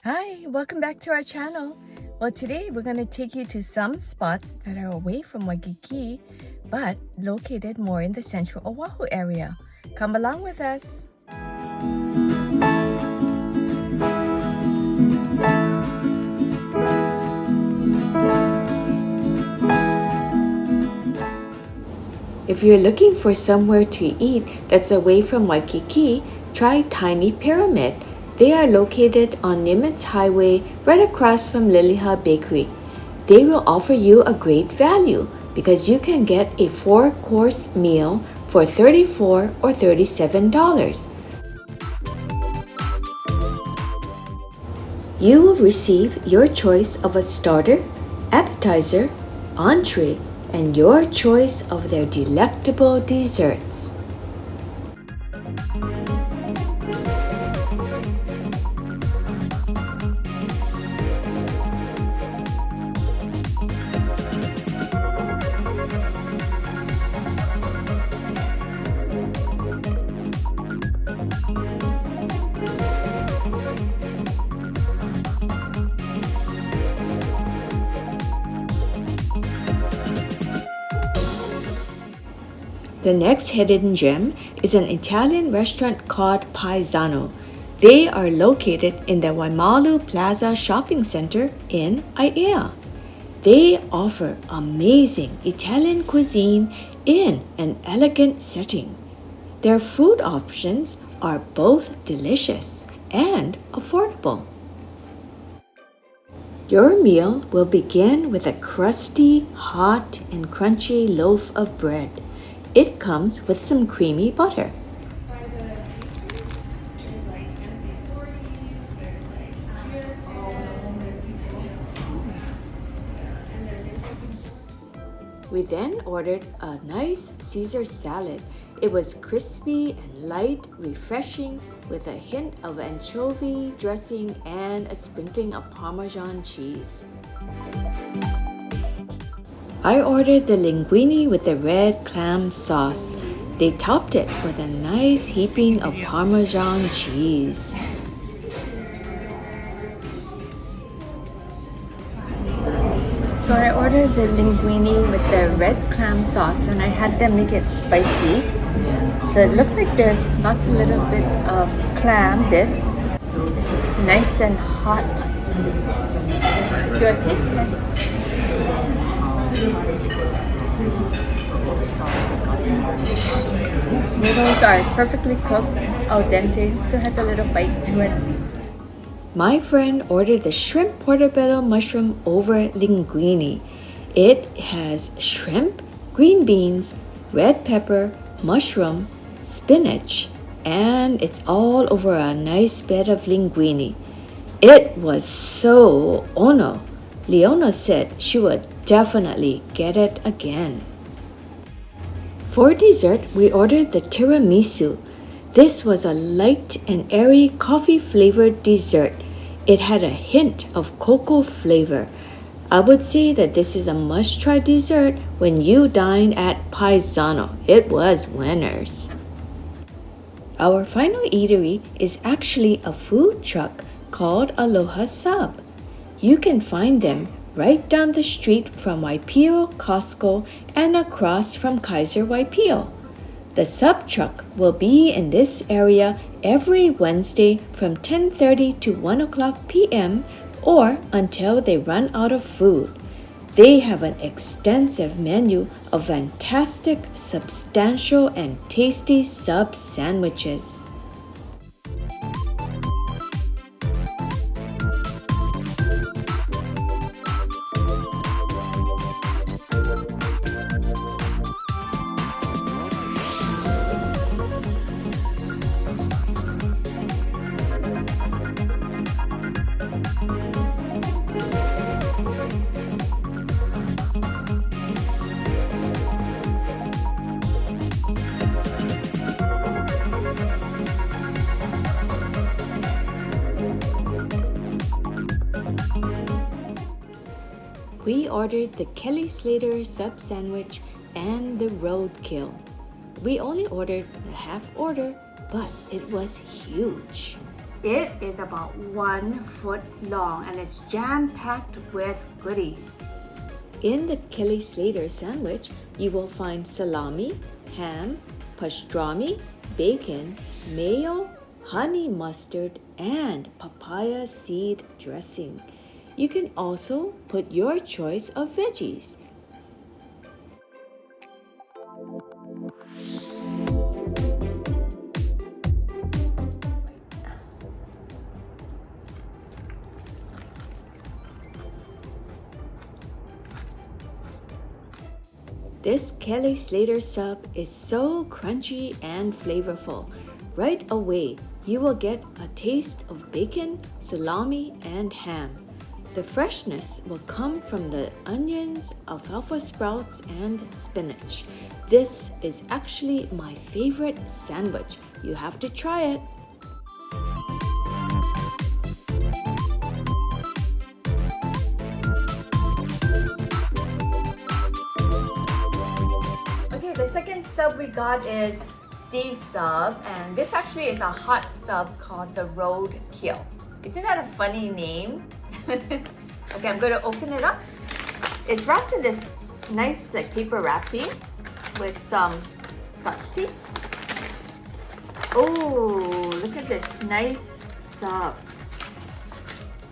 Hi, welcome back to our channel. Well, today we're going to take you to some spots that are away from Waikiki, but located more in the Central Oahu area. Come along with us. If you're looking for somewhere to eat that's away from Waikiki, try Tiny Pyramid. They are located on Nimitz Highway right across from Liliha Bakery. They will offer you a great value because you can get a 4-course meal for $34 or $37. You will receive your choice of a starter, appetizer, entree, and your choice of their delectable desserts. The next hidden gem is an Italian restaurant called Paesano. They are located in the Waimalu Plaza Shopping Center in Aiea. They offer amazing Italian cuisine in an elegant setting. Their food options are both delicious and affordable. Your meal will begin with a crusty, hot, and crunchy loaf of bread. It comes with some creamy butter. We then ordered a nice Caesar salad. It was crispy and light, refreshing, with a hint of anchovy dressing and a sprinkling of Parmesan cheese. I ordered the linguine with the red clam sauce. They topped it with a nice heaping of Parmesan cheese. So I ordered the linguine with the red clam sauce and I had them make it spicy. So it looks like there's lots of little bit of clam bits. It's nice and hot. Let's do a taste test. Noodles are perfectly cooked, al dente, still has a little bite to it. My friend ordered the shrimp portobello mushroom over linguine. It has shrimp, green beans, red pepper, mushroom, spinach, and it's all over a nice bed of linguine. It was so ono. Leona said she would definitely get it again. For dessert, we ordered the tiramisu. This was a light and airy coffee-flavored dessert. It had a hint of cocoa flavor. I would say that this is a must-try dessert when you dine at Paesano. It was winners. Our final eatery is actually a food truck called Aloha Sub. You can find them right down the street from Waipio Costco and across from Kaiser Waipio. The sub truck will be in this area every Wednesday from 10:30 to 1 o'clock p.m. or until they run out of food. They have an extensive menu of fantastic, substantial, and tasty sub sandwiches. We ordered the Kelly Slater sub sandwich and the roadkill. We only ordered a half order, but it was huge. It is about 1 foot long and it's jam-packed with goodies. In the Kelly Slater sandwich, you will find salami, ham, pastrami, bacon, mayo, honey mustard, and papaya seed dressing. You can also put your choice of veggies. This Kelly Slater sub is so crunchy and flavorful. Right away, you will get a taste of bacon, salami, and ham. The freshness will come from the onions, alfalfa sprouts, and spinach. This is actually my favorite sandwich. You have to try it. The second sub we got is Steve's sub, and this actually is a hot sub called the Roadkill. Isn't that a funny name? Okay, I'm going to open it up. It's wrapped in this nice like paper wrapping with some scotch tape. Oh, look at this nice sub.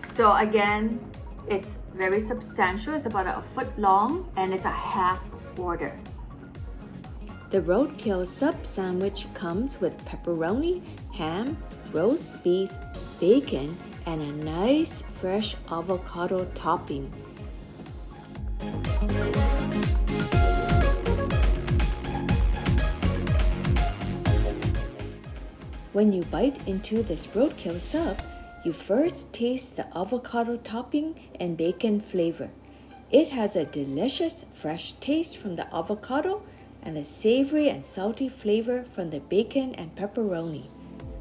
So again, it's very substantial. It's about a foot long and it's a half order. The Roadkill sub sandwich comes with pepperoni, ham, roast beef, bacon, and a nice fresh avocado topping. When you bite into this Roadkill sub, you first taste the avocado topping and bacon flavor. It has a delicious fresh taste from the avocado and the savory and salty flavor from the bacon and pepperoni.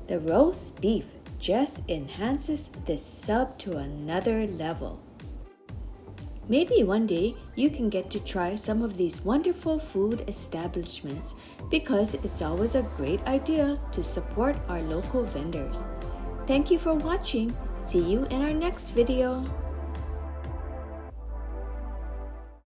The roast beef just enhances this sub to another level. Maybe one day you can get to try some of these wonderful food establishments because it's always a great idea to support our local vendors. Thank you for watching. See you in our next video.